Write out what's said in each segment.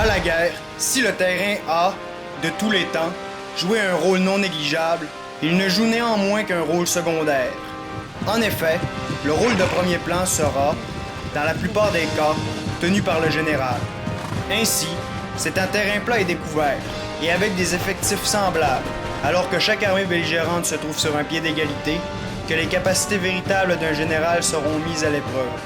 À la guerre, si le terrain a, de tous les temps, joué un rôle non négligeable, il ne joue néanmoins qu'un rôle secondaire. En effet, le rôle de premier plan sera, dans la plupart des cas, tenu par le général. Ainsi, c'est un terrain plat et découvert, et avec des effectifs semblables, alors que chaque armée belligérante se trouve sur un pied d'égalité, que les capacités véritables d'un général seront mises à l'épreuve.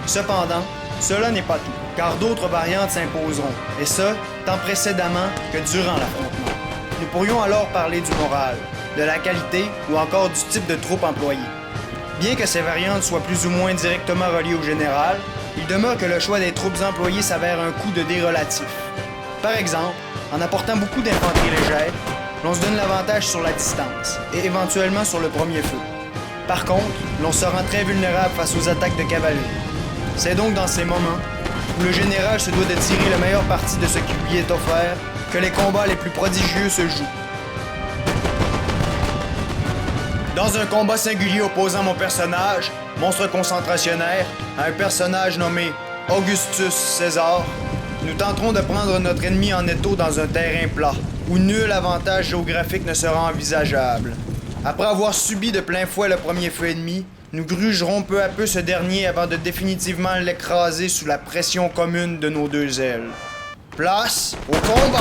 Cependant, cela n'est pas tout, car d'autres variantes s'imposeront, et ce, tant précédemment que durant l'affrontement. Nous pourrions alors parler du moral, de la qualité ou encore du type de troupes employées. Bien que ces variantes soient plus ou moins directement reliées au général, il demeure que le choix des troupes employées s'avère un coup de dé relatif. Par exemple, en apportant beaucoup d'infanterie légère, l'on se donne l'avantage sur la distance et éventuellement sur le premier feu. Par contre, l'on se rend très vulnérable face aux attaques de cavalerie. C'est donc dans ces moments où le général se doit de tirer la meilleure partie de ce qui lui est offert que les combats les plus prodigieux se jouent. Dans un combat singulier opposant mon personnage, monstre concentrationnaire, à un personnage nommé Augustus César, nous tenterons de prendre notre ennemi en étau dans un terrain plat, où nul avantage géographique ne sera envisageable. Après avoir subi de plein fouet le premier feu ennemi, nous grugerons peu à peu ce dernier avant de définitivement l'écraser sous la pression commune de nos deux ailes. Place au combat!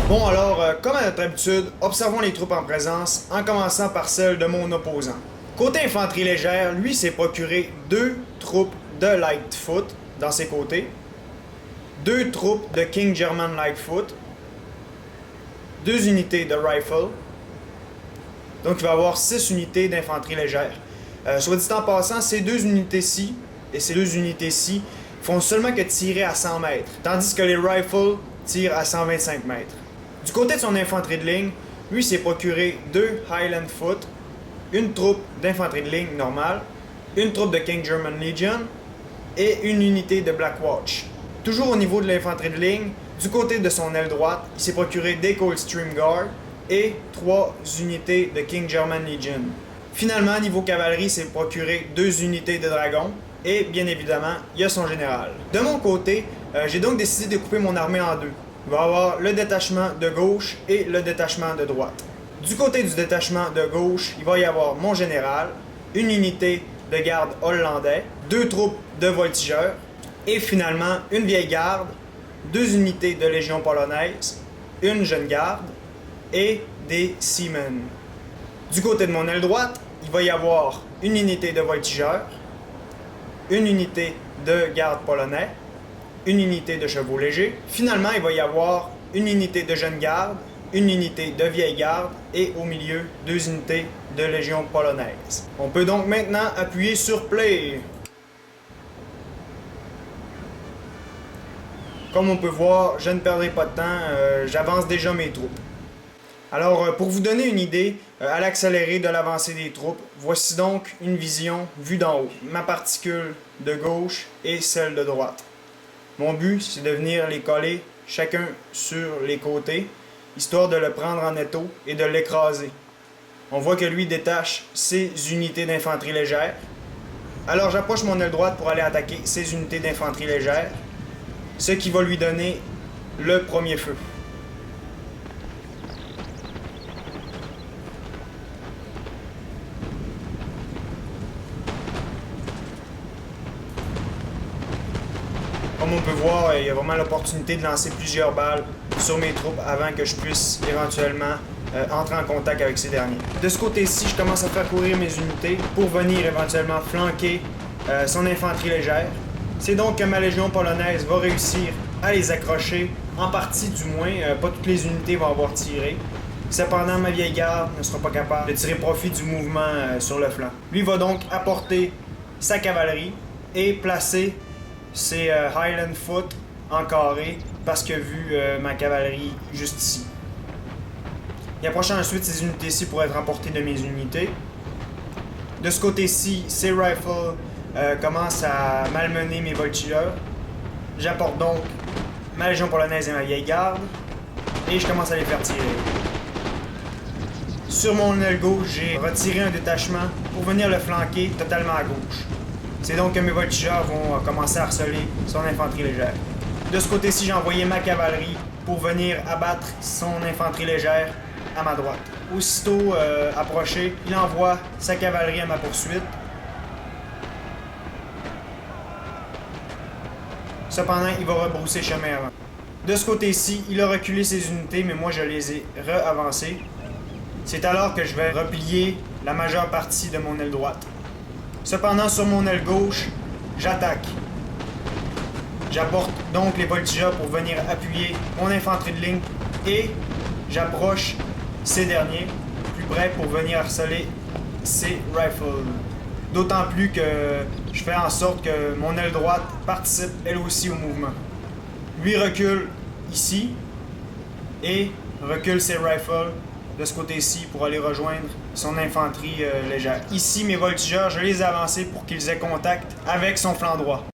Bon alors, comme à notre habitude, observons les troupes en présence, en commençant par celle de mon opposant. Côté infanterie légère, lui s'est procuré 2 troupes de Lightfoot dans ses côtés, 2 troupes de King German Lightfoot, 2 unités de Rifle, donc il va avoir 6 unités d'infanterie légère. Soit dit en passant, ces 2 unités-ci et ces 2 unités-ci font seulement que tirer à 100 mètres, tandis que les Rifles tirent à 125 mètres. Du côté de son infanterie de ligne, lui s'est procuré 2 Highland Foot, une troupe d'infanterie de ligne normale, une troupe de King German Legion et une unité de Black Watch. Toujours au niveau de l'infanterie de ligne, du côté de son aile droite, il s'est procuré des Coldstream Guard et 3 unités de King German Legion. Finalement, niveau cavalerie, il s'est procuré 2 unités de dragons et bien évidemment, il y a son général. De mon côté, j'ai donc décidé de couper mon armée en deux. Il va y avoir le détachement de gauche et le détachement de droite. Du côté du détachement de gauche, il va y avoir mon général, une unité de garde hollandais, 2 troupes de voltigeurs et finalement une vieille garde, 2 unités de légion polonaise, une jeune garde et des seamen. Du côté de mon aile droite, il va y avoir une unité de voltigeurs, une unité de garde polonais, une unité de chevaux légers. Finalement, il va y avoir une unité de jeune garde, une unité de vieille garde et au milieu, 2 unités de légion polonaise. On peut donc maintenant appuyer sur Play. Comme on peut voir, je ne perdrai pas de temps, j'avance déjà mes troupes. Alors, pour vous donner une idée, à l'accéléré de l'avancée des troupes, voici donc une vision vue d'en haut. Ma particule de gauche et celle de droite. Mon but, c'est de venir les coller chacun sur les côtés, histoire de le prendre en étau et de l'écraser. On voit que lui détache ses unités d'infanterie légère. Alors j'approche mon aile droite pour aller attaquer ses unités d'infanterie légère, ce qui va lui donner le premier feu. Comme on peut voir, il y a vraiment l'opportunité de lancer plusieurs balles sur mes troupes avant que je puisse éventuellement entrer en contact avec ces derniers. De ce côté-ci, je commence à faire courir mes unités pour venir éventuellement flanquer son infanterie légère. C'est donc que ma légion polonaise va réussir à les accrocher, en partie du moins, pas toutes les unités vont avoir tiré. Cependant, ma vieille garde ne sera pas capable de tirer profit du mouvement sur le flanc. Lui va donc apporter sa cavalerie et placer ses Highland Foot en carré parce qu'il a vu ma cavalerie juste ici. Il approche ensuite ces unités-ci pour être emportées de mes unités. De ce côté-ci, ces rifles commencent à malmener mes voltigeurs. J'apporte donc ma Légion polonaise et ma vieille garde, et je commence à les faire tirer. Sur mon aile gauche, j'ai retiré un détachement pour venir le flanquer totalement à gauche. C'est donc que mes voltigeurs vont commencer à harceler son infanterie légère. De ce côté-ci, j'ai envoyé ma cavalerie pour venir abattre son infanterie légère à ma droite. Aussitôt approché, il envoie sa cavalerie à ma poursuite. Cependant, il va rebrousser chemin avant. De ce côté-ci, il a reculé ses unités, mais moi je les ai re-avancées. C'est alors que je vais replier la majeure partie de mon aile droite. Cependant, sur mon aile gauche, j'attaque. J'apporte donc les voltigeurs pour venir appuyer mon infanterie de ligne et j'approche ces derniers plus près pour venir harceler ces rifles. D'autant plus que je fais en sorte que mon aile droite participe elle aussi au mouvement. Lui recule ici et recule ses rifles de ce côté-ci pour aller rejoindre son infanterie légère. Ici, mes voltigeurs, je les ai avancés pour qu'ils aient contact avec son flanc droit.